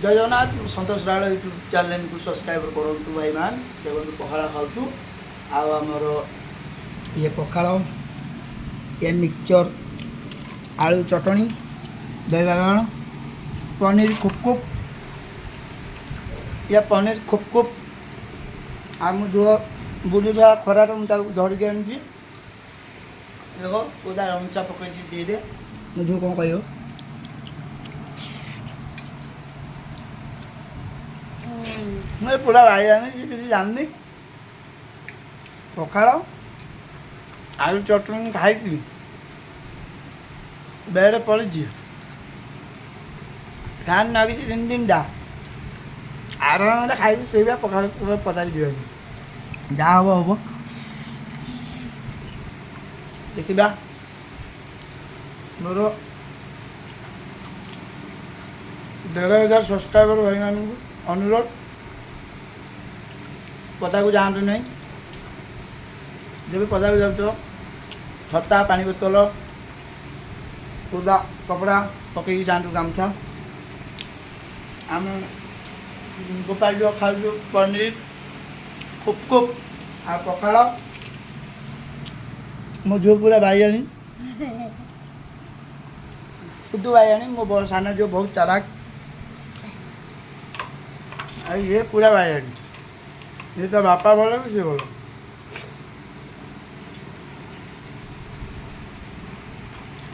जय जगन्नाथ सतोष राड़ YouTube channel को सब्सक्राइब करूँ भाई मान देखो पखाड़ खाऊँ आमर ये पखाड़ ये मिक्सचर आलू चटनी दही बागण पनीर खुपखुप या पनीर खुपखुप आम जो बुलूला खरार मुझे धरिकी आनी देखो पूरा रमचा पकई दे मुझे कौन कह मैं पूरा भाई जानी किसी जाननी पखाड़ आलू चटनी खाई बेड पड़ी फैन लगी 3 टा आराम खाई से पखाड़ पता दिए जहाँ हम हम देखा मोर 1500 सब्सक्राइबर भाई मान अनुरोध पता को जातु नहीं जब पता को जाऊ छता पानी बोतल पूरा कपड़ा पकई जातु गामछा आम गोपाल जो खाऊ पनीर खुपखुप आ पखाड़ मो झील पूरा भाईजानी शुद्ध भाईजानी मो सान जो बहुत चालाक ये पूरा भाईजानी ये तो बापा बोलो कि बोलो